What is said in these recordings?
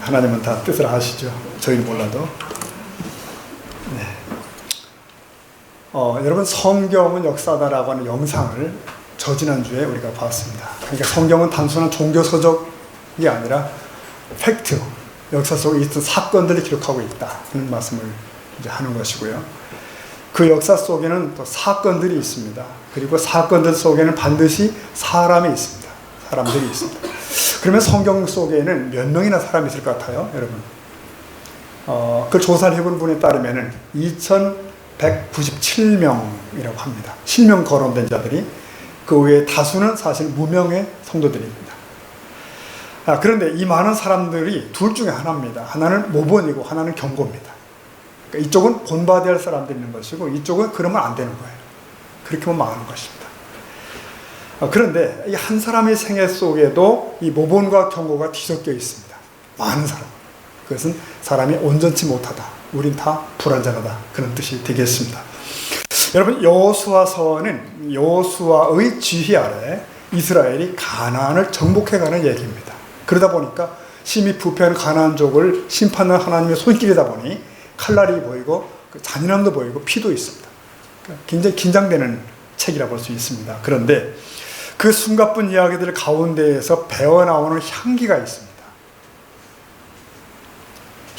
하나님은 다 뜻을 아시죠. 저희는 몰라도. 네. 여러분, 성경은 역사다라고 하는 영상을 저지난주에 우리가 봤습니다. 그러니까 성경은 단순한 종교서적이 아니라 팩트, 역사 속에 있던 사건들을 기록하고 있다 하는 말씀을 이제 하는 것이고요. 그 역사 속에는 또 사건들이 있습니다. 그리고 사건들 속에는 반드시 사람이 있습니다. 사람들이 있습니다. 그러면 성경 속에는 몇 명이나 사람이 있을 것 같아요, 여러분? 그 조사를 해본 분에 따르면 2197명이라고 합니다. 실명 거론된 자들이. 그 외에 다수는 사실 무명의 성도들입니다. 그런데 이 많은 사람들이 둘 중에 하나입니다. 하나는 모본이고 하나는 경고입니다. 그러니까 이쪽은 본받아야 할 사람들이 있는 것이고 이쪽은 그러면 안 되는 거예요. 그렇게 하면 망하는 것입니다. 그런데 이 한 사람의 생애 속에도 이 모본과 경고가 뒤섞여 있습니다. 많은 사람. 그것은 사람이 온전치 못하다. 우린 다 불완전하다. 그런 뜻이 되겠습니다. 여러분, 여호수아서는 여호수아의 지휘 아래 이스라엘이 가나안을 정복해가는 얘기입니다. 그러다 보니까 심히 부패한 가나안족을 심판하는 하나님의 손길이다 보니 칼날이 보이고 잔인함도 보이고 피도 있습니다. 굉장히 긴장되는 책이라 볼 수 있습니다. 그런데 그 숨가쁜 이야기들 가운데에서 배어나오는 향기가 있습니다.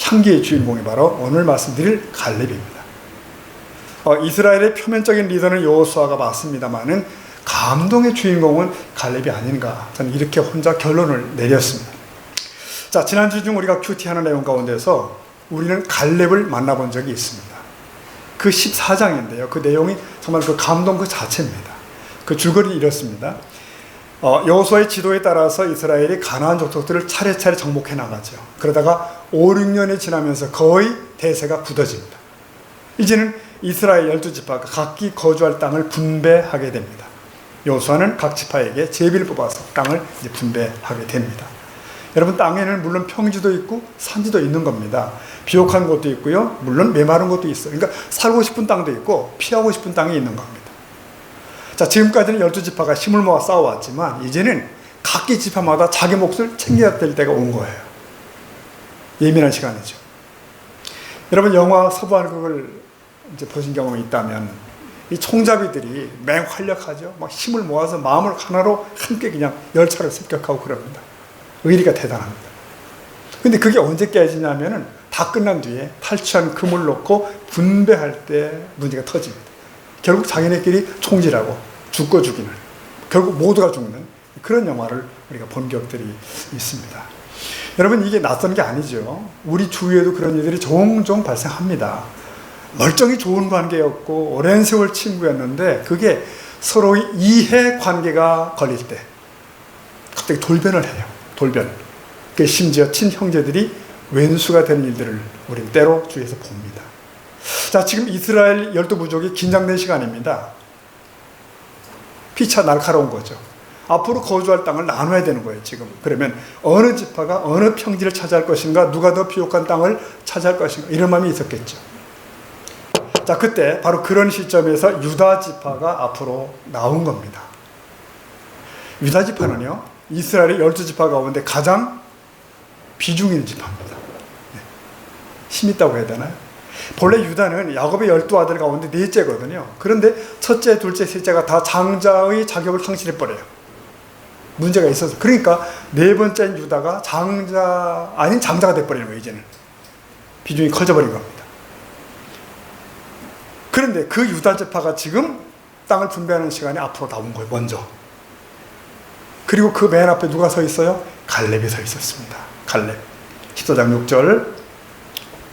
향기의 주인공이 바로 오늘 말씀드릴 갈렙입니다. 이스라엘의 표면적인 리더는 여호수아가 맞습니다만은 감동의 주인공은 갈렙이 아닌가, 저는 이렇게 혼자 결론을 내렸습니다. 자, 지난주 중 우리가 큐티하는 내용 가운데서 우리는 갈렙을 만나본 적이 있습니다. 그 14장인데요. 그 내용이 정말 그 감동 그 자체입니다. 그 줄거리 이렇습니다. 여호수아의 지도에 따라서 이스라엘이 가나안 족속들을 차례차례 정복해 나가죠. 그러다가 5, 6년이 지나면서 거의 대세가 굳어집니다. 이제는 이스라엘 12지파가 각기 거주할 땅을 분배하게 됩니다. 여호수아는 각 지파에게 제비를 뽑아서 땅을 이제 분배하게 됩니다. 여러분, 땅에는 물론 평지도 있고 산지도 있는 겁니다. 비옥한 곳도 있고요, 물론 메마른 곳도 있어요. 그러니까 살고 싶은 땅도 있고 피하고 싶은 땅이 있는 겁니다. 자, 지금까지는 12지파가 힘을 모아 싸워왔지만 이제는 각기 지파마다 자기 몫을 챙겨야 될 때가 온 거예요. 예민한 시간이죠. 여러분, 영화 서부한국을 이제 보신 경험이 있다면 이 총잡이들이 맹활약하죠. 막 힘을 모아서 마음을 하나로 함께 그냥 열차를 습격하고 그럽니다. 의리가 대단합니다. 근데 그게 언제 깨지냐면은 다 끝난 뒤에 탈취한 금을 놓고 분배할 때 문제가 터집니다. 결국 자기네끼리 총질하고 죽고 죽이는, 결국 모두가 죽는 그런 영화를 우리가 본 기억들이 있습니다. 여러분, 이게 낯선 게 아니죠. 우리 주위에도 그런 일들이 종종 발생합니다. 멀쩡히 좋은 관계였고 오랜 세월 친구였는데 그게 서로의 이해 관계가 걸릴 때 갑자기 돌변을 해요. 돌변. 심지어 친형제들이 왼수가 되는 일들을 우리는 때로 주위에서 봅니다. 자, 지금 이스라엘 12부족이 긴장된 시간입니다. 피차 날카로운 거죠. 앞으로 거주할 땅을 나눠야 되는 거예요, 지금. 그러면 어느 지파가 어느 평지를 차지할 것인가, 누가 더 비옥한 땅을 차지할 것인가, 이런 마음이 있었겠죠. 자, 그때 바로 그런 시점에서 유다 지파가 앞으로 나온 겁니다. 유다 지파는요, 이스라엘의 12지파 가운데 가장 비중 있는 지파입니다. 네. 힘 있다고 해야 되나요? 본래 유다는 야곱의 12아들 가운데 넷째거든요. 그런데 첫째, 둘째, 셋째가 다 장자의 자격을 상실해버려요. 문제가 있어서. 그러니까 네 번째인 유다가 장자 아닌 장자가 돼버리는 거예요. 이제는 비중이 커져버린 겁니다. 그런데 그 유다 지파가 지금 땅을 분배하는 시간이 앞으로 나온 거예요. 먼저. 그리고 그 맨 앞에 누가 서 있어요? 갈렙이 서 있었습니다. 갈렙. 14장 6절.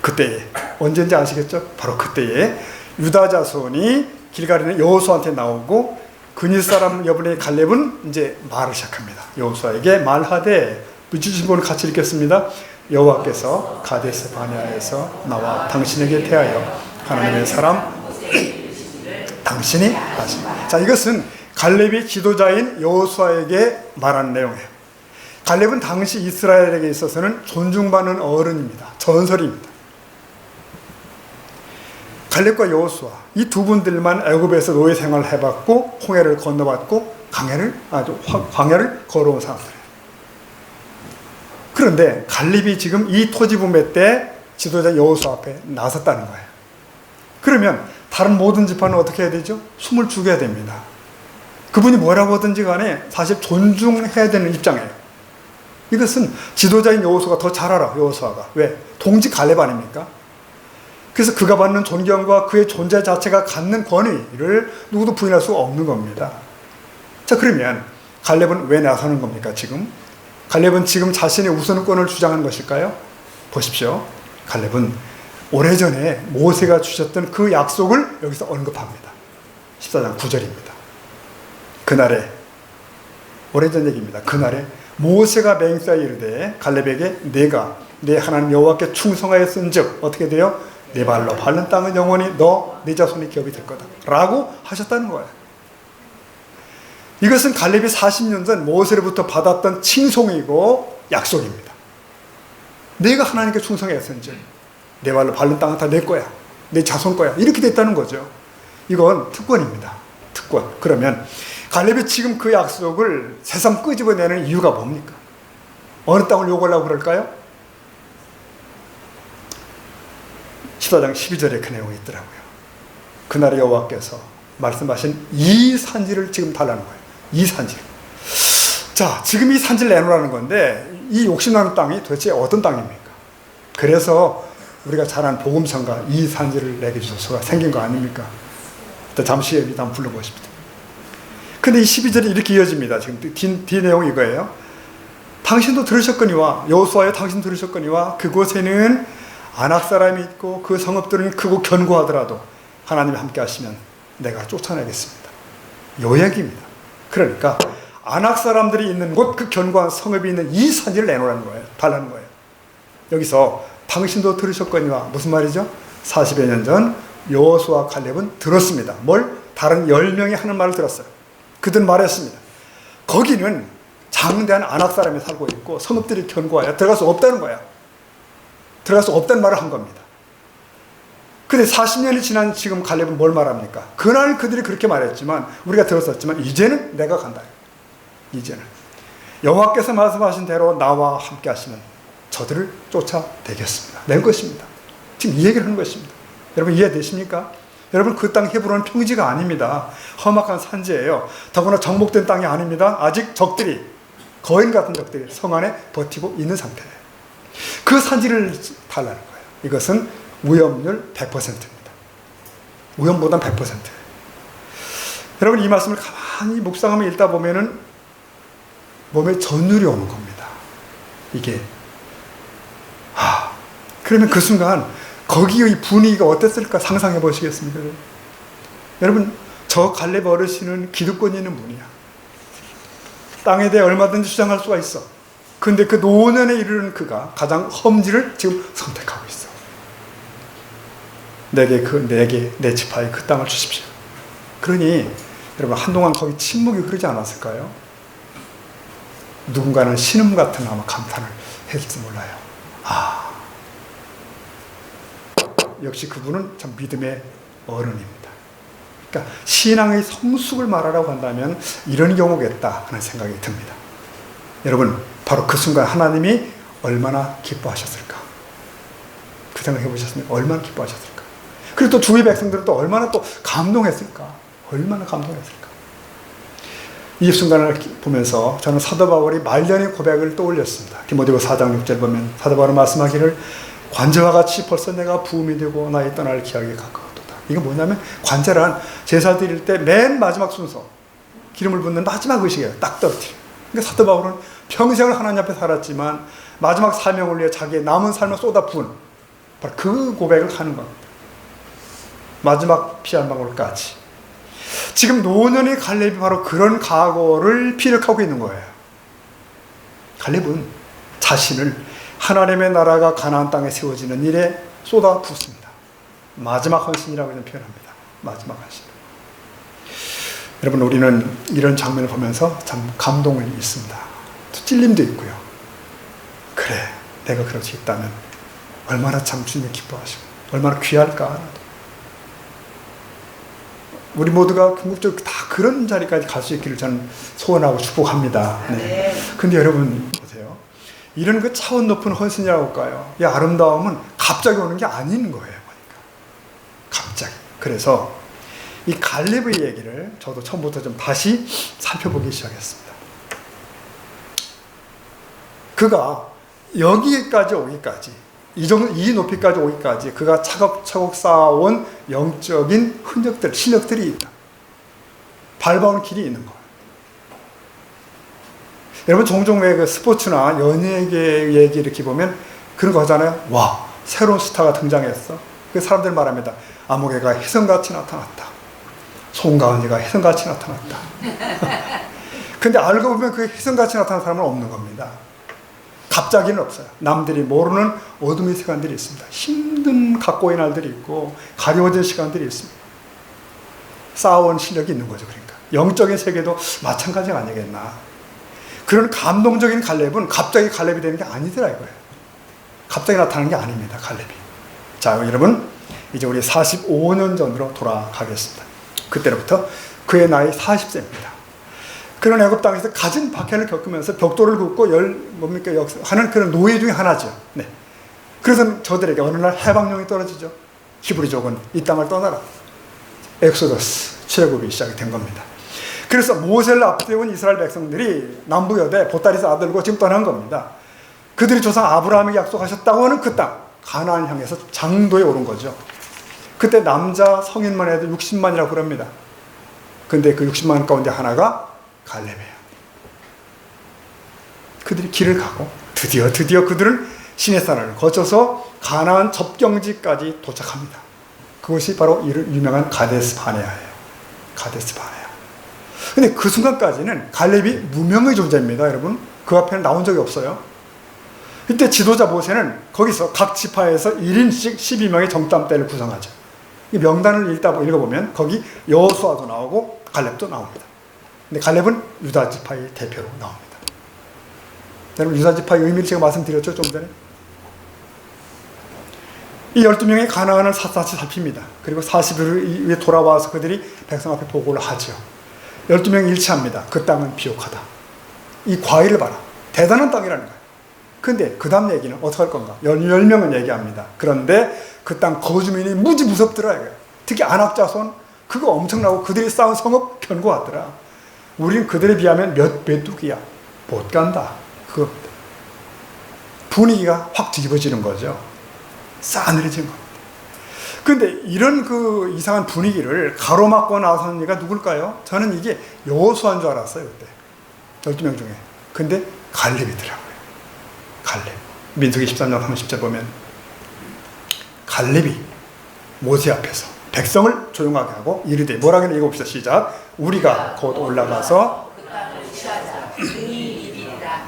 그때에, 언제인지 아시겠죠? 바로 그때에 유다 자손이 길갈에 여호수아한테 나오고 그니 사람 여분의 갈렙은 이제 말을 시작합니다. 여호수아에게 말하되, 주신 분을 같이 읽겠습니다. 여호와께서 가데스 바네아에서 나와 당신에게 대하여 하나님의 사람 당신이 하십니다. 자, 이것은 갈렙이 지도자인 여호수아에게 말하는 내용이에요. 갈렙은 당시 이스라엘에게 있어서는 존중받는 어른입니다. 전설입니다. 갈렙과 여호수아, 이 두 분들만 애굽에서 노예 생활을 해봤고 홍해를 건너봤고 광야를 걸어온 사람들이에요. 그런데 갈렙이 지금 이 토지 분배 때 지도자 여호수아 앞에 나섰다는 거예요. 그러면 다른 모든 지파는 어떻게 해야 되죠? 숨을 죽여야 됩니다. 그분이 뭐라고 하든지 간에 사실 존중해야 되는 입장이에요. 이것은 지도자인 여호수아가 더 잘 알아. 여호수아가. 왜? 동지 갈렙 아닙니까? 그래서 그가 받는 존경과 그의 존재 자체가 갖는 권위를 누구도 부인할 수가 없는 겁니다. 자, 그러면 갈렙은 왜 나서는 겁니까, 지금? 갈렙은 지금 자신의 우선권을 주장하는 것일까요? 보십시오. 갈렙은 오래전에 모세가 주셨던 그 약속을 여기서 언급합니다. 14장 9절입니다. 그날에, 오래전 얘기입니다. 그날에 모세가 맹세하여 이르되 갈렙에게 내가 내 하나님 여호와께 충성하였은즉 어떻게 돼요? 내 발로 밟는 땅은 영원히 너 내 자손의 기업이 될 거다 라고 하셨다는 거예요. 이것은 갈렙이 40년 전 모세로부터 받았던 칭송이고 약속입니다. 내가 하나님께 충성했은즉 내 발로 밟는 땅은 다 내 거야, 내 자손 거야, 이렇게 됐다는 거죠. 이건 특권입니다. 특권. 그러면 갈렙이 지금 그 약속을 새삼 끄집어내는 이유가 뭡니까? 어느 땅을 요구하려고 그럴까요? 14장 12절에 그 내용이 있더라고요. 그날의 여호와께서 말씀하신 이 산지를 지금 달라는 거예요. 이 산지. 자, 지금 이 산지를 내놓으라는 건데 이 욕심나는 땅이 도대체 어떤 땅입니까? 그래서 우리가 잘 아는 복음성가 이 산지를 내게 주소서가 생긴 거 아닙니까? 일단 잠시 한번 불러보십시오. 근데 이 12절이 이렇게 이어집니다. 지금 뒤 내용이 이거예요. 당신도 들으셨거니와 여호수아여 당신 들으셨거니와 그곳에는 아낙 사람이 있고 그 성읍들은 크고 견고하더라도 하나님이 함께 하시면 내가 쫓아내겠습니다. 요 얘기입니다. 그러니까 아낙 사람들이 있는 곳, 그 견고한 성읍이 있는 이 산지를 내놓으라는 거예요. 달라는 거예요. 여기서 당신도 들으셨거니와 무슨 말이죠? 40여 년 전 여호수아 갈렙은 들었습니다. 뭘? 다른 10명이 하는 말을 들었어요. 그들은 말했습니다. 거기는 장대한 아낙 사람이 살고 있고 성읍들이 견고하여 들어갈 수 없다는 거야. 들어갈 수 없다는 말을 한 겁니다. 근데 40년이 지난 지금 갈렙은 뭘 말합니까? 그날 그들이 그렇게 말했지만 우리가 들었었지만 이제는 내가 간다. 이제는 여호와께서 말씀하신 대로 나와 함께 하시면 저들을 쫓아내겠습니다. 낼 것입니다. 지금 이 얘기를 하는 것입니다. 여러분 이해되십니까? 여러분 그 땅 헤브론은 평지가 아닙니다. 험악한 산지예요. 더구나 정복된 땅이 아닙니다. 아직 적들이, 거인 같은 적들이 성 안에 버티고 있는 상태예요. 그 산지를 달라는 거예요. 이것은 위험률 100%입니다. 위험보단 100%예요. 여러분 이 말씀을 가만히 묵상하며 읽다 보면은 몸에 전율이 오는 겁니다. 이게 그러면 그 순간 거기의 분위기가 어땠을까 상상해 보시겠습니까? 여러분 저 갈렙 어르신은 기득권이 있는 분이야. 땅에 대해 얼마든지 주장할 수가 있어. 근데 그 노년에 이르는 그가 가장 험지를 지금 선택하고 있어. 내게 내 지파에 그 땅을 주십시오. 그러니 여러분 한동안 거기 침묵이 흐르지 않았을까요? 누군가는 신음 같은 아마 감탄을 했을지 몰라요. 역시 그분은 참 믿음의 어른입니다. 그러니까 신앙의 성숙을 말하라고 한다면 이런 경우겠다 하는 생각이 듭니다. 여러분 바로 그 순간 하나님이 얼마나 기뻐하셨을까? 그 생각해 보셨습니까? 얼마나 기뻐하셨을까? 그리고 또 주위 백성들은 또 얼마나 또 감동했을까? 얼마나 감동했을까? 이 순간을 보면서 저는 사도 바울이 말년의 고백을 떠올렸습니다. 디모데후서 4장 6절 보면 사도 바울은 말씀하기를 관제와 같이 벌써 내가 부음이 되고 나의 떠날 기약이 가까웠도다. 이거 뭐냐면 관제란 제사 드릴 때 맨 마지막 순서, 기름을 붓는 마지막 의식이에요. 딱 떨어뜨려. 그러니까 사도 바울은 평생을 하나님 앞에 살았지만 마지막 사명을 위해 자기의 남은 삶을 쏟아 부은 바로 그 고백을 하는 겁니다. 마지막 피 한 방울까지. 지금 노년의 갈렙이 바로 그런 각오를 피력하고 있는 거예요. 갈렙은 자신을 하나님의 나라가 가나안 땅에 세워지는 일에 쏟아 붓습니다. 마지막 헌신이라고 표현합니다. 마지막 헌신. 여러분 우리는 이런 장면을 보면서 참 감동을 있습니다. 찔림도 있고요. 그래 내가 그럴 수 있다면 얼마나 참 주님이 기뻐하시고 얼마나 귀할까. 우리 모두가 궁극적으로 다 그런 자리까지 갈 수 있기를 저는 소원하고 축복합니다. 네. 근데 여러분 보세요. 이런 그 차원 높은 헌신이라고 할까요? 이 아름다움은 갑자기 오는 게 아닌 거예요. 보니까 갑자기. 그래서 이 갈렙의 얘기를 저도 처음부터 좀 다시 살펴보기 시작했습니다. 그가 여기까지 오기까지, 이 높이까지 오기까지 그가 차곡차곡 쌓아온 영적인 흔적들, 실력들이 있다. 밟아온 길이 있는 거예요. 여러분 종종 왜 그 스포츠나 연예계 얘기 이렇게 보면 그런 거 하잖아요. 와, 새로운 스타가 등장했어. 그 사람들 말합니다. 아무개가 혜성같이 나타났다. 송가은이가 혜성같이 나타났다. 근데 알고 보면 그 혜성같이 나타난 사람은 없는 겁니다. 갑자기는 없어요. 남들이 모르는 어둠의 시간들이 있습니다. 힘든 각고의 날들이 있고 가려워진 시간들이 있습니다. 쌓아온 실력이 있는 거죠. 그러니까 영적인 세계도 마찬가지가 아니겠나. 그런 감동적인 갈렙은 갑자기 갈렙이 되는 게 아니더라 이거예요. 갑자기 나타나는 게 아닙니다. 갈렙이. 자, 여러분 이제 우리 45년 전으로 돌아가겠습니다. 그때로부터 그의 나이 40세입니다. 그런 애굽 땅에서 갖은 박해를 겪으면서 벽돌을 긋고 하는 그런 노예 중에 하나죠. 네. 그래서 저들에게 어느 날 해방령이 떨어지죠. 히브리족은 이 땅을 떠나라. 엑소더스 출애굽이 시작이 된 겁니다. 그래서 모세를 앞세운 이스라엘 백성들이 남부여대 보따리에서 아들고 지금 떠난 겁니다. 그들이 조상 아브라함에게 약속하셨다고 하는 그 땅 가나안 향해서 장도에 오른 거죠. 그때 남자 성인만 해도 60만이라고 그럽니다. 근데 그 60만 가운데 하나가 갈렙이에요. 그들이 길을 가고 드디어 그들은 시내산을 거쳐서 가나안 접경지까지 도착합니다. 그것이 바로 유명한 가데스 바네아예요. 가데스 바네아. 근데 그 순간까지는 갈렙이 무명의 존재입니다. 여러분 그 앞에는 나온 적이 없어요. 이때 지도자 모세는 거기서 각 지파에서 1인씩 12명의 정탐대를 구성하죠. 이 명단을 읽어보면 거기 여호수아도 나오고 갈렙도 나옵니다. 근데 갈렙은 유다 지파의 대표로 나옵니다. 여러분 유다 지파의 의미를 제가 말씀드렸죠 좀 전에. 이 12명의 가나안을 샅샅이 살핍니다. 그리고 40일 후에 돌아와서 그들이 백성 앞에 보고를 하죠. 12명이 일치합니다. 그 땅은 비옥하다. 이 과일을 봐라. 대단한 땅이라는 거예요. 근데 그 다음 얘기는 어떻게 할 건가? 10명은 얘기합니다. 그런데 그 땅 거주민이 무지 무섭더라 이거예요. 특히 안악자손 그거 엄청나고 그들이 쌓은 성읍 견고하더라. 우린 그들에 비하면 몇 배뚝이야. 못 간다. 그거 분위기가 확 뒤집어지는 거죠. 싸늘해진 겁니다. 근데 이런 그 이상한 분위기를 가로막고 나선 이가 누굴까요? 저는 이게 여호수아인 줄 알았어요 그때 12명 중에. 근데 갈렙이더라고요. 갈렙. 민수기 13장 30절 보면 갈렙이 모세 앞에서 백성을 조용하게 하고 이르되 뭐라 그러나 읽어봅시다. 시작. 우리가 곧 올라가서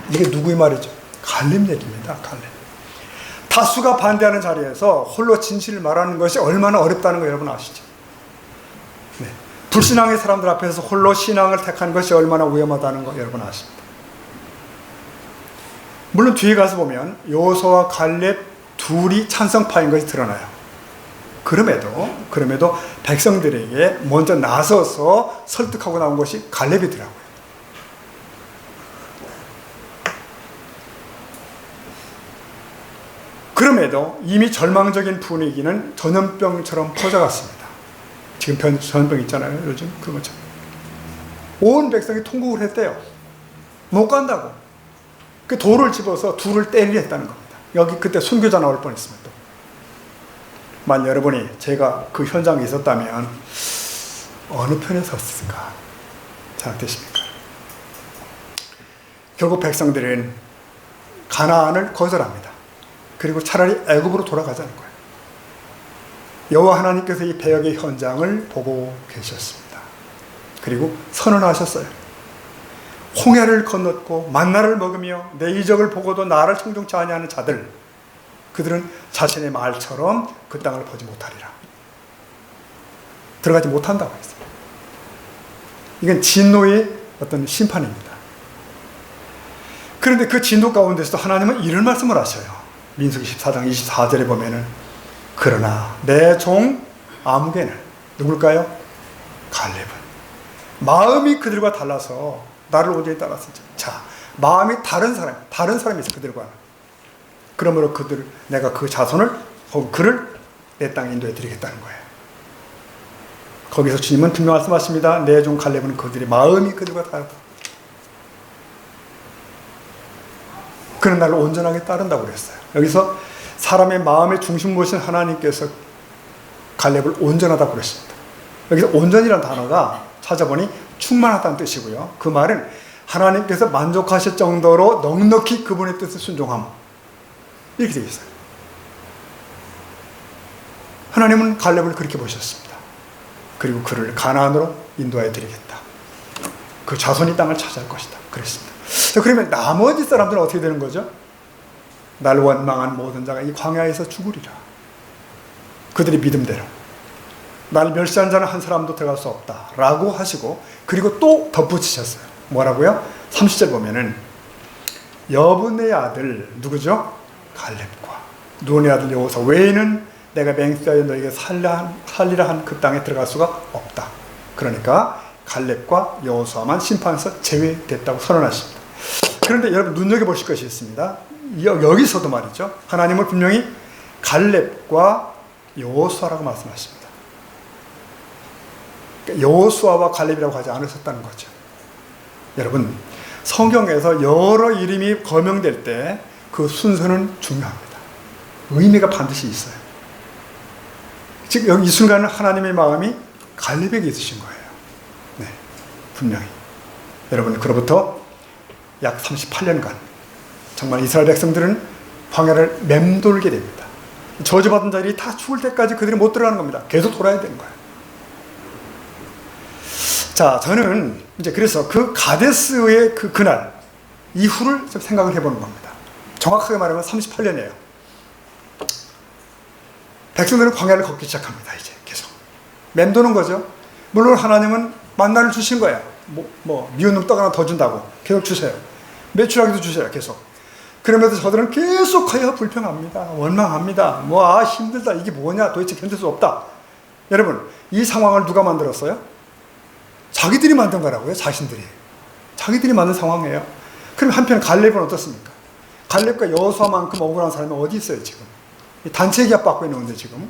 이게 누구의 말이죠? 갈렙 얘기입니다. 갈렙. 다수가 반대하는 자리에서 홀로 진실을 말하는 것이 얼마나 어렵다는 거 여러분 아시죠? 네. 불신앙의 사람들 앞에서 홀로 신앙을 택하는 것이 얼마나 위험하다는 거 여러분 아십니다. 물론 뒤에 가서 보면 여호수아와 갈렙 둘이 찬성파인 것이 드러나요. 그럼에도 백성들에게 먼저 나서서 설득하고 나온 것이 갈렙이더라고요. 그럼에도 이미 절망적인 분위기는 전염병처럼 퍼져갔습니다. 지금 전염병 있잖아요. 요즘 그거처럼. 온 백성이 통곡을 했대요. 못 간다고. 그 돌을 집어서 둘을 때리려 했다는 겁니다. 여기 그때 순교자 나올 뻔했습니다. 또. 만약 여러분이 제가 그 현장에 있었다면 어느 편에 섰을까 생각되십니까? 결국 백성들은 가나안을 거절합니다. 그리고 차라리 애굽으로 돌아가자는 거예요. 여호와 하나님께서 이 배역의 현장을 보고 계셨습니다. 그리고 선언하셨어요. 홍해를 건넜고 만나를 먹으며 내 이적을 보고도 나를 청종치 아니하는 자들, 그들은 자신의 말처럼 그 땅을 보지 못하리라. 들어가지 못한다고 했어요. 이건 진노의 어떤 심판입니다. 그런데 그 진노 가운데서도 하나님은 이런 말씀을 하셔요. 민수기 14장 24절에 보면은 그러나 내 종 아무개는 누굴까요? 갈렙은 마음이 그들과 달라서 나를 오지에 따랐으니 자 마음이 다른 사람이 있어 그들과는. 그러므로 내가 그 자손을 혹은 그를 내 땅에 인도해 드리겠다는 거예요. 거기서 주님은 분명 말씀하십니다. 내 종 갈렙은 그들의 마음이 그들과 다르다. 그는 나를 온전하게 따른다고 그랬어요. 여기서 사람의 마음의 중심 보신 하나님께서 갈렙을 온전하다고 그랬습니다. 여기서 온전이라는 단어가 찾아보니 충만하다는 뜻이고요. 그 말은 하나님께서 만족하실 정도로 넉넉히 그분의 뜻을 순종함, 이렇게 되어 있어요. 하나님은 갈렙을 그렇게 보셨습니다. 그리고 그를 가나안으로 인도해 드리겠다. 그 자손이 땅을 차지할 것이다. 그랬습니다. 그러면 나머지 사람들은 어떻게 되는 거죠? 날 원망한 모든 자가 이 광야에서 죽으리라. 그들의 믿음대로. 날 멸시한 자는 한 사람도 들어갈 수 없다 라고 하시고, 그리고 또 덧붙이셨어요. 뭐라고요? 30절 보면은 여분의 아들 누구죠? 갈렙과 눈의 아들 여호사 외에는 내가 맹세하여 너에게 살리라 한 그 땅에 들어갈 수가 없다. 그러니까 갈렙과 여호수아만 심판에서 제외됐다고 선언하십니다. 그런데 여러분 눈여겨보실 것이 있습니다. 여기서도 말이죠. 하나님은 분명히 갈렙과 여호수아라고 말씀하십니다. 그러니까 여호수아와 갈렙이라고 하지 않으셨다는 거죠. 여러분 성경에서 여러 이름이 거명될 때 그 순서는 중요합니다. 의미가 반드시 있어요. 즉 여기 이 순간은 하나님의 마음이 갈렙에게 있으신 거예요. 네, 분명히. 여러분 그로부터 약 38년간 정말 이스라엘 백성들은 광야를 맴돌게 됩니다. 저주받은 자들이 다 죽을 때까지 그들이 못 들어가는 겁니다. 계속 돌아야 되는 거예요. 자, 저는 이제 그래서 그 가데스의 그날 이후를 좀 생각을 해보는 겁니다. 정확하게 말하면 38년이에요. 백성들은 광야를 걷기 시작합니다. 이제 계속 맴도는 거죠. 물론 하나님은 만나를 주신 거야. 미운 놈 떡 하나 더 준다고 계속 주세요. 매출하기도 주세요. 계속. 그러면서 저들은 계속하여 불평합니다. 원망합니다. 힘들다. 이게 뭐냐. 도대체 견딜 수 없다. 여러분 이 상황을 누가 만들었어요? 자기들이 만든 거라고요. 자기들이 만든 상황이에요. 그럼 한편 갈렙은 어떻습니까? 갈렙과 여호수아만큼 억울한 사람이 어디 있어요 지금? 단체 기합 받고 있는데 지금.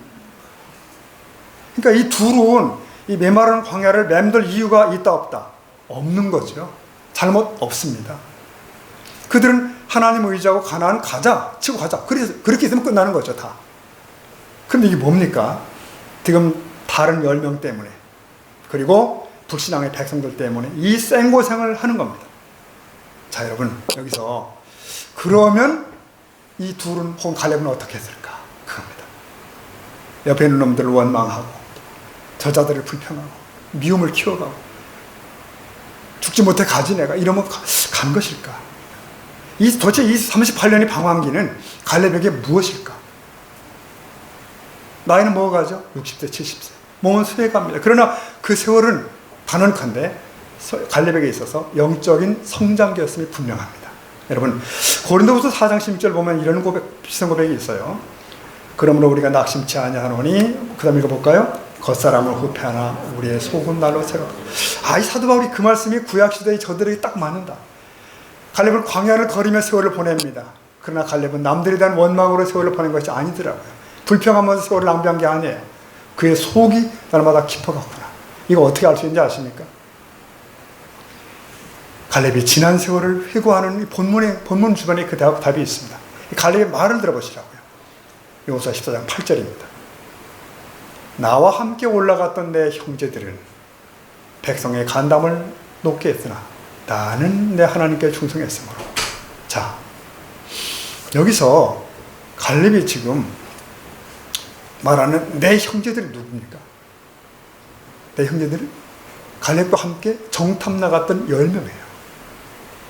그러니까 이 둘은 이 메마른 광야를 맴돌 이유가 있다 없다? 없는 거죠. 잘못 없습니다. 그들은 하나님 의지하고 가나안 가자 치고 가자. 그래서 그렇게 있으면 끝나는 거죠 다. 그런데 이게 뭡니까? 지금 다른 10명 때문에 그리고 불신앙의 백성들 때문에 이 생고생을 하는 겁니다. 자 여러분 여기서 그러면 이 둘은 혹은 갈렙은 어떻게 했을까? 그겁니다. 옆에 있는 놈들을 원망하고 저자들을 불평하고 미움을 키워가고 죽지 못해 가지 내가 이러면 간 것일까? 도대체 이 38년의 방황기는 갈렙에게 무엇일까? 나이는 먹어가죠? 60세 70세 몸은 수해갑니다. 그러나 그 세월은 단언컨대 갈렙에게 있어서 영적인 성장기였음이 분명합니다. 여러분 고린도후서 4장 16절 보면 이런 비슷한 고백이 있어요. 그러므로 우리가 낙심치 아니하노니, 그 다음 읽어볼까요? 겉사람을 후패하나 우리의 속은 날로 새롭다. 이 사도 바울이 그 말씀이 구약시대의 저들에게 딱 맞는다. 갈렙은 광야를 걸으며 세월을 보냅니다. 그러나 갈렙은 남들에 대한 원망으로 세월을 보낸 것이 아니더라고요. 불평하면서 세월을 낭비한 게 아니에요. 그의 속이 날마다 깊어갔구나. 이거 어떻게 알 수 있는지 아십니까? 갈렙이 지난 세월을 회고하는 본문 주변에 그 답이 있습니다. 갈렙의 말을 들어보시라고요. 여호수아 14장 8절입니다. 나와 함께 올라갔던 내 형제들은 백성의 간담을 높게 했으나 나는 내 하나님께 충성했으므로. 자, 여기서 갈렙이 지금 말하는 내 형제들이 누굽니까? 내 형제들은 갈렙과 함께 정탐 나갔던 10명이에요.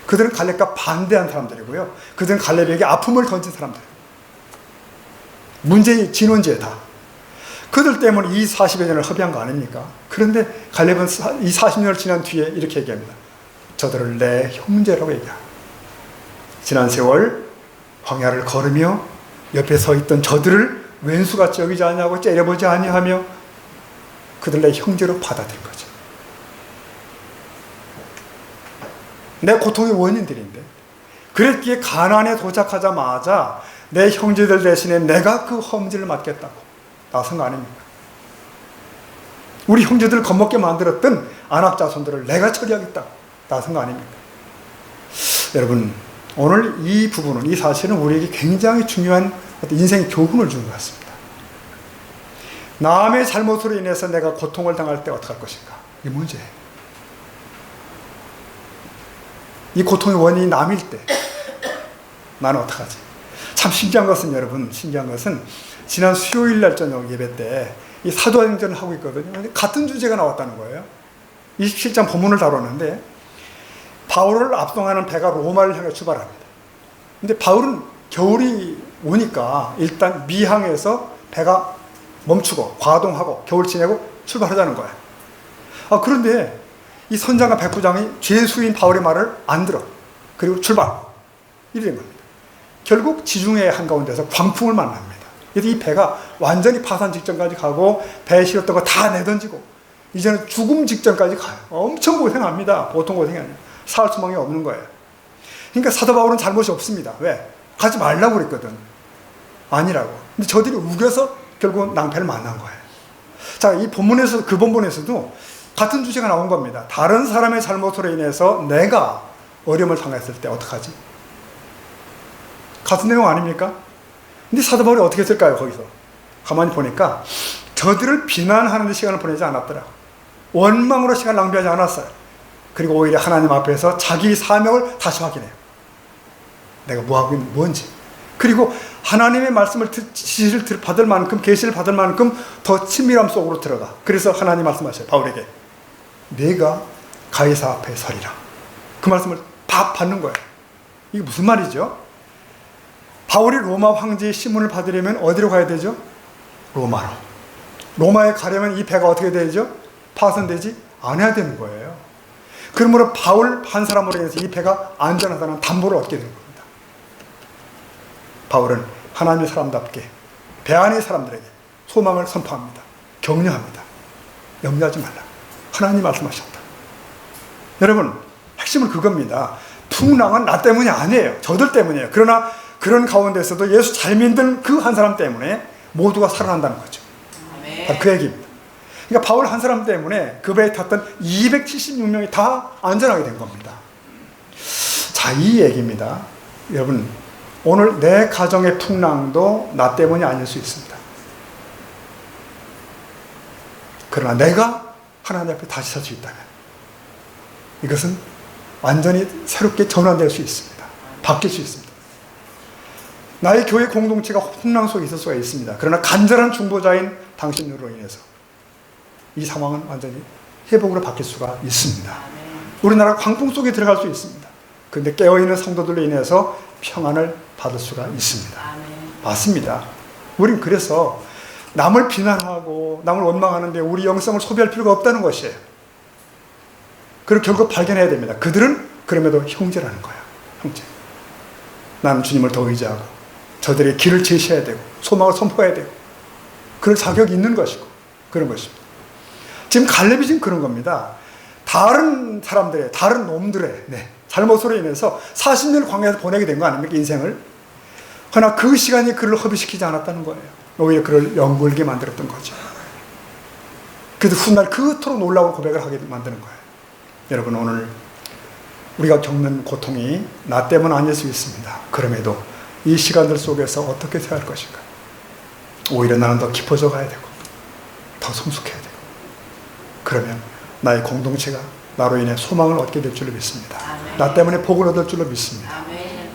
그들은 갈렙과 반대한 사람들이고요. 그들은 갈렙에게 아픔을 던진 사람들이에요. 문제의 진원지에 다. 그들 때문에 이 40여 년을 허비한 거 아닙니까? 그런데 갈렙은 이 40년을 지난 뒤에 이렇게 얘기합니다. 저들을 내 형제라고 얘기합니다. 지난 세월 광야를 걸으며 옆에 서 있던 저들을 왼수같이 여기지 아니하고 째려보지 아니하며 그들 내 형제로 받아들인 거죠. 내 고통의 원인들인데 그랬기에 가나안에 도착하자마자 내 형제들 대신에 내가 그 험지를 맡겠다고 나선 거 아닙니까? 우리 형제들을 겁먹게 만들었던 아낙 자손들을 내가 처리하겠다고 나선 거 아닙니까? 여러분, 오늘 이 부분은, 이 사실은 우리에게 굉장히 중요한 어떤 인생의 교훈을 주는 것 같습니다. 남의 잘못으로 인해서 내가 고통을 당할 때 어떻게 할 것인가? 이게 문제예요. 이 고통의 원인이 남일 때 나는 어떡하지? 참 신기한 것은, 여러분, 신기한 것은 지난 수요일 날 저녁 예배 때 이 사도행전을 하고 있거든요. 같은 주제가 나왔다는 거예요. 27장 본문을 다뤘는데 바울을 압송하는 배가 로마를 향해 출발합니다. 근데 바울은 겨울이 오니까 일단 미항에서 배가 멈추고 과동하고 겨울 지내고 출발하자는 거예요. 그런데 이 선장과 백부장이 죄수인 바울의 말을 안 들어. 그리고 출발. 이래 된 겁니다. 결국 지중해 한가운데서 광풍을 만납니다. 그래서 이 배가 완전히 파산 직전까지 가고 배에 실었던 거 다 내던지고 이제는 죽음 직전까지 가요. 엄청 고생합니다. 보통 고생이 아니에요. 살 수망이 없는 거예요. 그러니까 사도 바울은 잘못이 없습니다. 왜? 가지 말라고 그랬거든. 아니라고. 근데 저들이 우겨서 결국 낭패를 만난 거예요. 자, 이 본문에서, 그 본문에서도 같은 주제가 나온 겁니다. 다른 사람의 잘못으로 인해서 내가 어려움을 당했을 때 어떡하지? 같은 내용 아닙니까? 근데 사도 바울이 어떻게 했을까요, 거기서? 가만히 보니까 저들을 비난하는 데 시간을 보내지 않았더라. 원망으로 시간을 낭비하지 않았어요. 그리고 오히려 하나님 앞에서 자기 사명을 다시 확인해요. 내가 뭐하고 있는 뭔지. 그리고 하나님의 말씀을 지시를 받을 만큼, 계시를 받을 만큼 더 친밀함 속으로 들어가. 그래서 하나님 말씀하셔요, 바울에게. 네가 가이사 앞에 서리라. 그 말씀을 받는 거예요. 이게 무슨 말이죠? 바울이 로마 황제의 신문을 받으려면 어디로 가야 되죠? 로마로. 로마에 가려면 이 배가 어떻게 되죠? 파손되지 않아야 되는 거예요. 그러므로 바울 한 사람으로 인해서 이 배가 안전하다는 담보를 얻게 된 겁니다. 바울은 하나님의 사람답게 배 안의 사람들에게 소망을 선포합니다. 격려합니다. 염려하지 말라. 하나님 말씀하셨다. 여러분, 핵심은 그겁니다. 풍랑은 나 때문이 아니에요. 저들 때문이에요. 그러나 그런 가운데서도 예수 잘 믿는 그 한 사람 때문에 모두가 살아난다는 거죠. 바로 그 얘기입니다. 그러니까 바울 한 사람 때문에 그 배에 탔던 276명이 다 안전하게 된 겁니다. 자, 이 얘기입니다. 여러분, 오늘 내 가정의 풍랑도 나 때문이 아닐 수 있습니다. 그러나 내가 하나님 앞에 다시 설 수 있다면 이것은 완전히 새롭게 전환될 수 있습니다. 바뀔 수 있습니다. 나의 교회 공동체가 풍랑 속에 있을 수가 있습니다. 그러나 간절한 중보자인 당신으로 인해서 이 상황은 완전히 회복으로 바뀔 수가 있습니다. 우리나라 광풍 속에 들어갈 수 있습니다. 그런데 깨어있는 성도들로 인해서 평안을 받을 수가 있습니다. 맞습니다. 우린 그래서 남을 비난하고 남을 원망하는데 우리 영성을 소비할 필요가 없다는 것이에요. 그리고 결국 발견해야 됩니다. 그들은 그럼에도 형제라는 거예요. 형제. 나는 주님을 더 의지하고 저들의 길을 제시해야 되고 소망을 선포해야 되고 그럴 자격이 있는 것이고 그런 것입니다. 지금 갈렙이 지금 그런 겁니다. 다른 사람들의, 다른 놈들의 잘못으로 인해서 40년을 광야에서 보내게 된 거 아닙니까? 인생을. 그러나 그 시간이 그를 허비시키지 않았다는 거예요. 오히려 그를 영물게 만들었던 거죠. 그래서 훗날 그토록 놀라운 고백을 하게 만드는 거예요. 여러분, 오늘 우리가 겪는 고통이 나 때문 아닐 수 있습니다. 그럼에도 이 시간들 속에서 어떻게 생각할 것인가? 오히려 나는 더 깊어져 가야 되고 더 성숙해야 되고 그러면 나의 공동체가 나로 인해 소망을 얻게 될 줄로 믿습니다. 아멘. 나 때문에 복을 얻을 줄로 믿습니다. 아멘.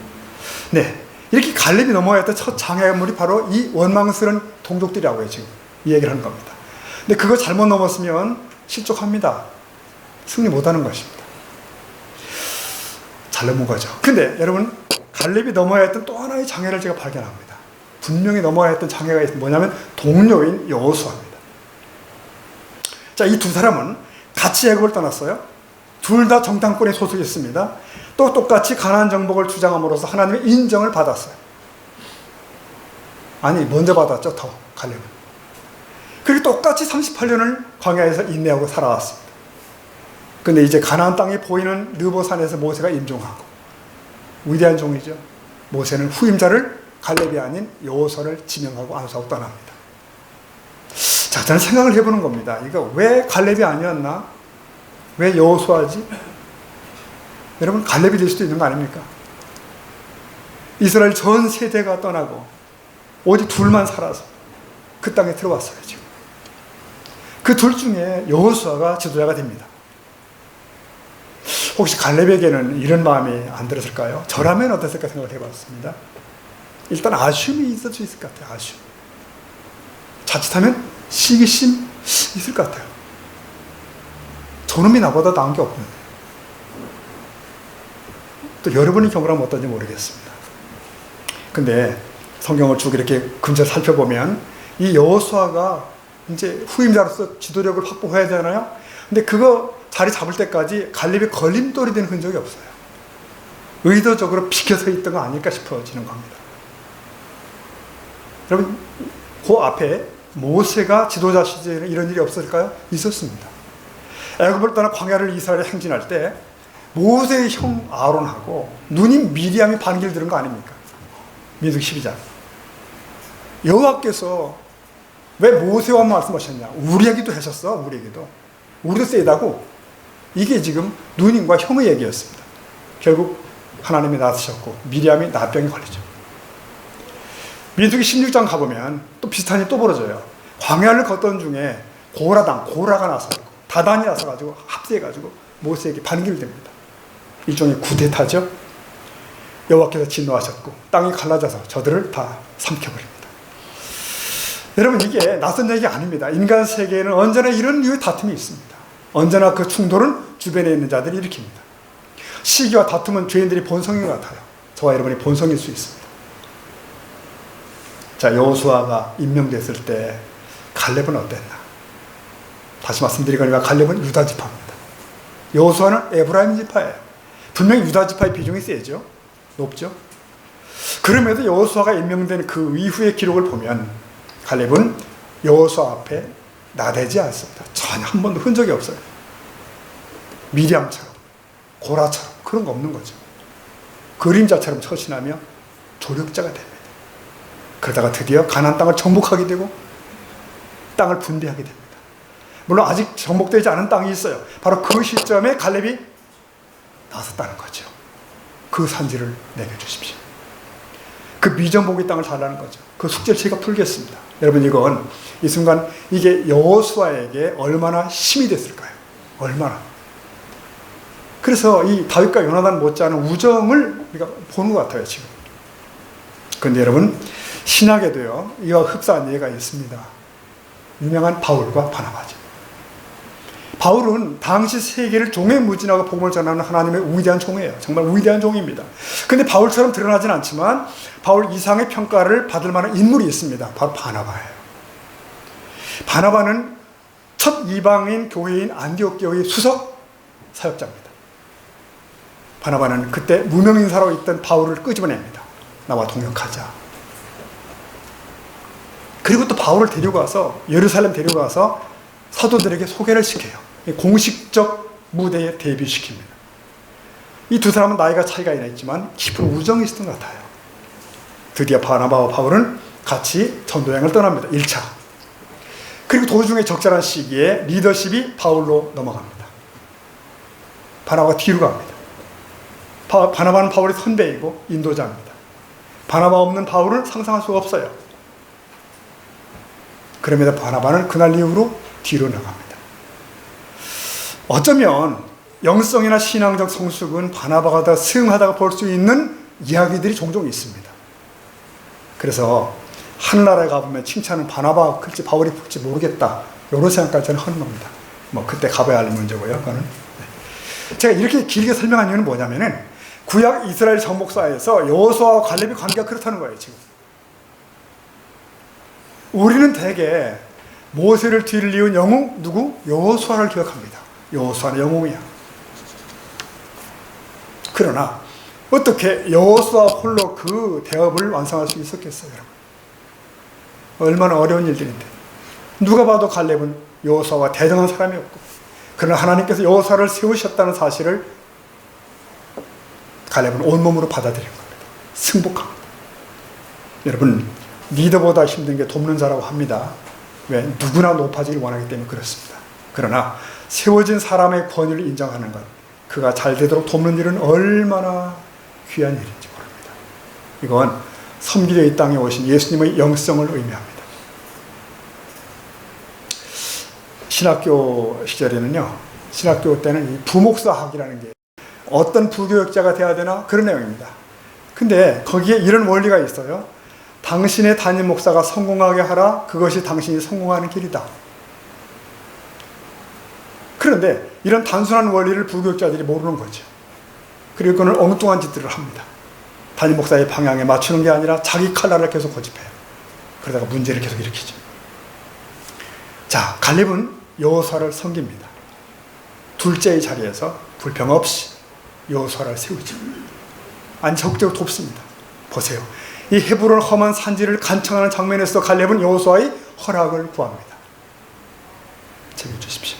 네, 이렇게 갈렙이 넘어야 했던 첫 장애물이 바로 이 원망스러운 동족들이라고요. 지금 이 얘기를 하는 겁니다. 근데 그거 잘못 넘었으면 실족합니다. 승리 못하는 것입니다. 잘 넘은 거죠. 근데 여러분, 갈렙이 넘어야 했던 또 하나의 장애를 제가 발견합니다. 분명히 넘어야 했던 장애가 있습니다. 뭐냐면 동료인 여호수아입니다. 자, 이 두 사람은 같이 애굽을 떠났어요. 둘 다 정탐꾼에 소속했습니다. 또 똑같이 가나안 정복을 주장함으로써 하나님의 인정을 받았어요. 아니, 먼저 받았죠, 더 갈렙은. 그리고 똑같이 38년을 광야에서 인내하고 살아왔습니다. 근데 이제 가나안 땅이 보이는 느보산에서 모세가 임종하고 위대한 종이죠. 모세는 후임자를 갈렙이 아닌 여호수아를 지명하고 안수하고 떠납니다. 자, 저는 생각을 해보는 겁니다. 이거 왜 갈렙이 아니었나? 왜 여호수아지? 여러분, 갈렙이 될 수도 있는 거 아닙니까? 이스라엘 전 세대가 떠나고 오직 둘만 살아서 그 땅에 들어왔어요, 지금. 그 둘 중에 여호수아가 지도자가 됩니다. 혹시 갈렙에게는 이런 마음이 안 들었을까요? 저라면 어땠을까 생각을 해봤습니다. 일단 아쉬움이 있을 수 있을 것 같아요. 아쉬움. 자칫하면 시기심 있을 것 같아요. 저놈이 나보다 나은 게 없는데. 또 여러분의 경우라면 어떤지 모르겠습니다. 근데 성경을 쭉 이렇게 근처 살펴보면 이 여호수아가 이제 후임자로서 지도력을 확보해야 되잖아요. 근데 그거 자리 잡을 때까지 갈렙이 걸림돌이 되는 흔적이 없어요. 의도적으로 비켜서 있던 거 아닐까 싶어지는 겁니다. 여러분, 그 앞에 모세가 지도자 시절에 이런 일이 없었을까요? 있었습니다. 애굽을 떠나 광야를 이스라엘에 행진할 때 모세의 형 아론하고 누님 미리암이 반기를 들은 거 아닙니까? 민수기 12장. 여호와께서 왜 모세와 말씀하셨냐? 우리에게도 하셨어. 우리에게도. 우리도 세다고. 이게 지금 누님과 형의 얘기였습니다. 결국 하나님이 나서셨고 미리암이 나병에 걸리죠. 민수기 16장 가보면 또 비슷한 일이 또 벌어져요. 광야를 걷던 중에 고라가 나서고 다단이 나서가지고 합세해가지고 모세에게 반기를 댑니다. 일종의 구데타죠. 여호와께서 진노하셨고 땅이 갈라져서 저들을 다 삼켜버립니다. 여러분, 이게 낯선 얘기 아닙니다. 인간 세계에는 언제나 이런 류의 다툼이 있습니다. 언제나 그 충돌은 주변에 있는 자들이 일으킵니다. 시기와 다툼은 죄인들이 본성인 것 같아요. 저와 여러분이 본성일 수 있습니다. 자, 여호수아가 임명됐을 때 갈렙은 어땠나? 다시 말씀드리거니와 갈렙은 유다 지파입니다. 여호수아는 에브라임 지파예요. 분명히 유다 지파의 비중이 세죠. 높죠. 그럼에도 여호수아가 임명된 그 이후의 기록을 보면 갈렙은 여호수아 앞에 나대지 않습니다. 전혀 한 번도 흔적이 없어요. 미리암처럼 고라처럼 그런 거 없는 거죠. 그림자처럼 처신하며 조력자가 됩니다. 그러다가 드디어 가나안 땅을 정복하게 되고 땅을 분배하게 됩니다. 물론 아직 정복되지 않은 땅이 있어요. 바로 그 시점에 갈렙이 나섰다는 거죠. 그 산지를 내게 주십시오. 그 미전복의 땅을 달라는 거죠. 그 숙제를 제가 풀겠습니다. 여러분, 이건 이 순간 이게 여호수아에게 얼마나 힘이 됐을까요? 얼마나. 그래서 이 다윗과 요나단 못지않은 우정을 우리가 보는 것 같아요, 지금. 그런데 여러분, 신약에도요, 이와 흡사한 예가 있습니다. 유명한 바울과 바나바죠. 바울은 당시 세계를 종횡무진하고 복음을 전하는 하나님의 위대한 종이에요. 정말 위대한 종입니다. 근데 바울처럼 드러나진 않지만 바울 이상의 평가를 받을 만한 인물이 있습니다. 바로 바나바예요. 바나바는 첫 이방인 교회인 안디옥 교회의 수석 사역자입니다. 바나바는 그때 무명인사로 있던 바울을 끄집어냅니다. 나와 동역하자. 그리고 또 바울을 데려가서 예루살렘 데려가서 사도들에게 소개를 시켜요. 공식적 무대에 데뷔시킵니다. 이 두 사람은 나이가 차이가 있지만 깊은 우정이 있었던 것 같아요. 드디어 바나바와 바울은 같이 전도여행을 떠납니다. 1차. 그리고 도중에 적절한 시기에 리더십이 바울로 넘어갑니다. 바나바가 뒤로 갑니다. 바나바는 바울의 선배이고 인도자입니다. 바나바 없는 바울은 상상할 수가 없어요. 그럼에도 바나바는 그날 이후로 뒤로 나갑니다. 어쩌면 영성이나 신앙적 성숙은 바나바가 더 승하다고 볼 수 있는 이야기들이 종종 있습니다. 그래서 하늘나라에 가보면 칭찬은 바나바가 클지 바울이 클지 모르겠다, 이런 생각까지 저는 하는 겁니다. 뭐 그때 가봐야 할 문제고요. 그거는. 네. 제가 이렇게 길게 설명한 이유는 뭐냐면은 구약 이스라엘 정복사에서 여호수아와 갈렙의 관계가 그렇다는 거예요. 지금 우리는 대개 모세를 뒤를 이은 영웅 누구? 여호수아를 기억합니다. 여호수아는 영웅이야. 그러나 어떻게 여호수아 홀로 그 대업을 완성할 수 있었겠어요, 여러분? 얼마나 어려운 일들인데. 누가 봐도 갈렙은 여호수아와 대등한 사람이었고, 그러나 하나님께서 여호수아를 세우셨다는 사실을 갈렙은 온몸으로 받아들인 겁니다. 승복합니다. 여러분, 리더보다 힘든 게 돕는 자라고 합니다. 왜? 누구나 높아지길 원하기 때문에 그렇습니다. 그러나 세워진 사람의 권위를 인정하는 것, 그가 잘 되도록 돕는 일은 얼마나 귀한 일인지 모릅니다. 이건 섬기려 이 땅에 오신 예수님의 영성을 의미합니다. 신학교 시절에는요, 신학교 때는 이 부목사학이라는 게 어떤 부교육자가 돼야 되나 그런 내용입니다. 근데 거기에 이런 원리가 있어요. 당신의 담임 목사가 성공하게 하라. 그것이 당신이 성공하는 길이다. 그런데 이런 단순한 원리를 부교육자들이 모르는 거죠. 그리고 그는 엉뚱한 짓들을 합니다. 담임 목사의 방향에 맞추는 게 아니라 자기 칼날을 계속 고집해요. 그러다가 문제를 계속 일으키죠. 자, 갈렙은 여호수아를 섬깁니다. 둘째의 자리에서 불평 없이 여호수아를 세우죠. 아니, 적극적으로 돕습니다. 보세요. 이 헤브론 험한 산지를 간청하는 장면에서 갈렙은 여호수아의 허락을 구합니다. 책임주십시오.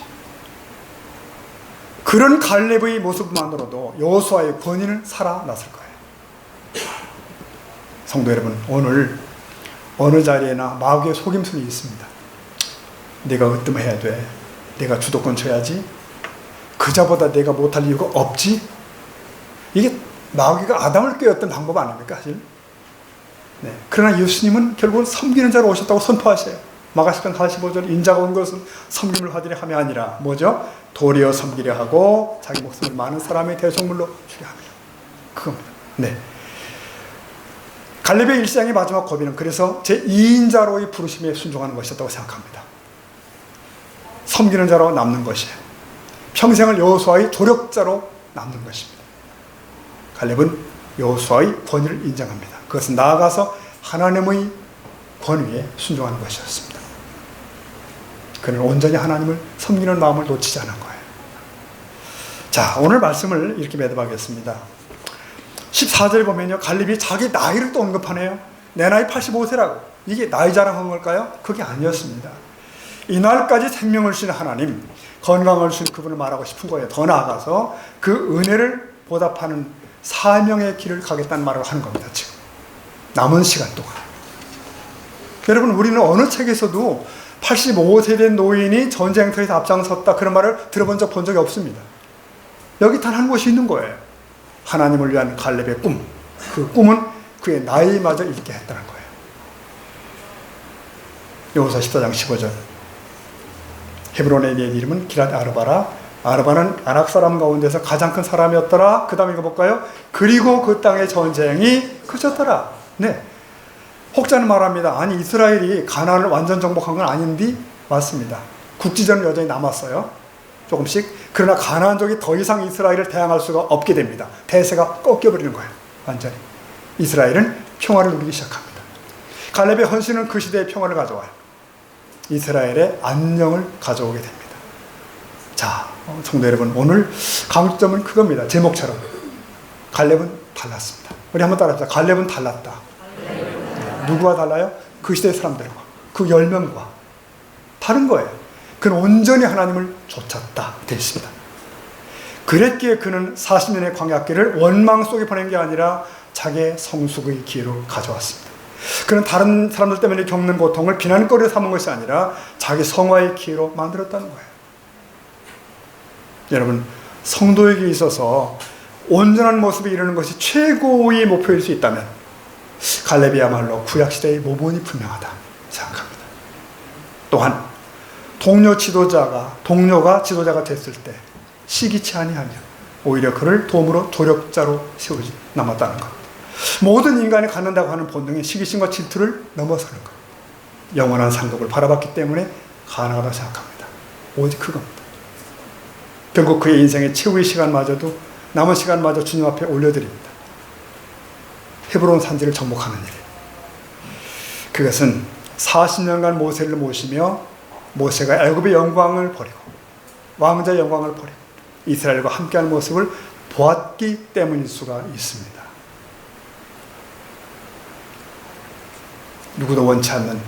그런 갈렙의 모습만으로도 여호수아의 권위는 살아났을 거예요. 성도 여러분, 오늘 어느 자리에나 마귀의 속임수는 있습니다. 내가 으뜸해야 돼. 내가 주도권 줘야지. 그자보다 내가 못할 이유가 없지. 이게 마귀가 아담을 꾀었던 방법 아닙니까, 사실? 네. 그러나 예수님은 결국은 섬기는 자로 오셨다고 선포하셔요. 마가복음 45절, 인자가 온 것은 섬김을 받으려 함이 아니라 뭐죠? 도리어 섬기려 하고 자기 목숨을 많은 사람의 대속물로 주려 함이라. 그겁니다. 네. 갈렙의 일생의 마지막 고비는 그래서 제2인자로의 부르심에 순종하는 것이었다고 생각합니다. 섬기는 자로 남는 것이에요. 평생을 여호수아의 조력자로 남는 것입니다. 갈렙은 여호수아의 권위를 인정합니다. 그것은 나아가서 하나님의 권위에 순종하는 것이었습니다. 그는 온전히 하나님을 섬기는 마음을 놓치지 않은 거예요. 자, 오늘 말씀을 이렇게 매듭하겠습니다. 14절에 보면요, 갈렙이 자기 나이를 또 언급하네요. 내 나이 85세라고. 이게 나이 자랑한 걸까요? 그게 아니었습니다. 이날까지 생명을 주신 하나님, 건강을 주신 그분을 말하고 싶은 거예요. 더 나아가서 그 은혜를 보답하는 사명의 길을 가겠다는 말을 하는 겁니다. 지금 남은 시간 동안. 여러분, 우리는 어느 책에서도 85세 된 노인이 전쟁터에서 앞장섰다 그런 말을 들어본 적이 없습니다. 여기 단 한 곳이 있는 거예요. 하나님을 위한 갈렙의 꿈. 그 꿈은 그의 나이마저 잊게 했다는 거예요. 여호수아 14장 15절. 헤브론의 이름은 기럇 아르바라. 아르바는 아낙 사람 가운데서 가장 큰 사람이었더라. 그 다음에 이거 볼까요? 그리고 그 땅의 전쟁이 그쳤더라. 네. 혹자는 말합니다. 아니, 이스라엘이 가나안을 완전 정복한 건 아닌데? 맞습니다. 국지전은 여전히 남았어요. 조금씩. 그러나 가나안족이 더 이상 이스라엘을 대항할 수가 없게 됩니다. 대세가 꺾여버리는 거예요. 완전히. 이스라엘은 평화를 누리기 시작합니다. 갈렙의 헌신은 그 시대의 평화를 가져와요. 이스라엘의 안녕을 가져오게 됩니다. 자, 성도 여러분, 오늘 강점은 그겁니다. 제목처럼. 갈렙은 달랐습니다. 우리 한번 따라합시다. 갈렙은 달랐다. 누구와 달라요? 그 시대의 사람들과, 그 10명과 다른 거예요. 그는 온전히 하나님을 좇았다 되어 있습니다. 그랬기에 그는 40년의 광야길을 원망 속에 보낸 게 아니라 자기의 성숙의 기회로 가져왔습니다. 그는 다른 사람들 때문에 겪는 고통을 비난거리로 삼은 것이 아니라 자기 성화의 기회로 만들었다는 거예요. 여러분, 성도에게 있어서 온전한 모습에 이르는 것이 최고의 목표일 수 있다면 갈렙이야말로 구약시대의 모본이 분명하다 생각합니다. 또한 동료가 지도자가 됐을 때 시기치 아니하며 오히려 그를 도움으로 조력자로 세우지 남았다는 것. 모든 인간이 갖는다고 하는 본능이 시기심과 질투를 넘어서는 것. 영원한 상급을 바라봤기 때문에 가능하다고 생각합니다. 오직 그겁니다. 결국 그의 인생의 최후의 시간마저도 남은 시간마저 주님 앞에 올려드립니다. 헤브론 산지를 정복하는 일. 그것은 40년간 모세를 모시며 모세가 애굽의 영광을 버리고 왕자의 영광을 버리고 이스라엘과 함께하는 모습을 보았기 때문일 수가 있습니다. 누구도 원치 않는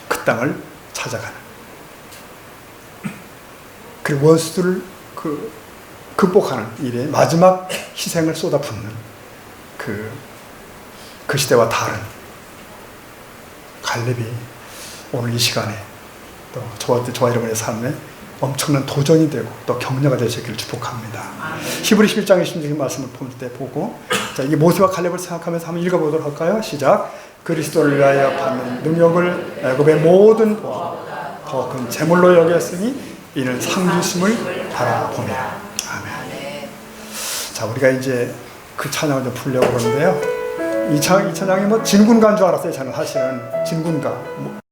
그 땅을 찾아가는, 그리고 원수들을 극복하는 일에 마지막 희생을 쏟아붓는 그 시대와 다른 갈렙이 오늘 이 시간에 또 저와 여러분의 삶에 엄청난 도전이 되고 또 격려가 될 수 있기를 축복합니다. 히브리 11장의 심적인 말씀을 볼 때 보고, 자, 이게 모세와 갈렙을 생각하면서 한번 읽어보도록 할까요? 시작. 그리스도를 위하여 받는 능력을 애굽의 모든 보화보다 더 큰 재물로 여겼으니 이는 상주심을 바라보며. 아멘. 자, 우리가 이제 그 찬양을 좀 풀려고 그러는데요. 이 찬양이 뭐 진군가인 줄 알았어요. 저는 사실은 진군가.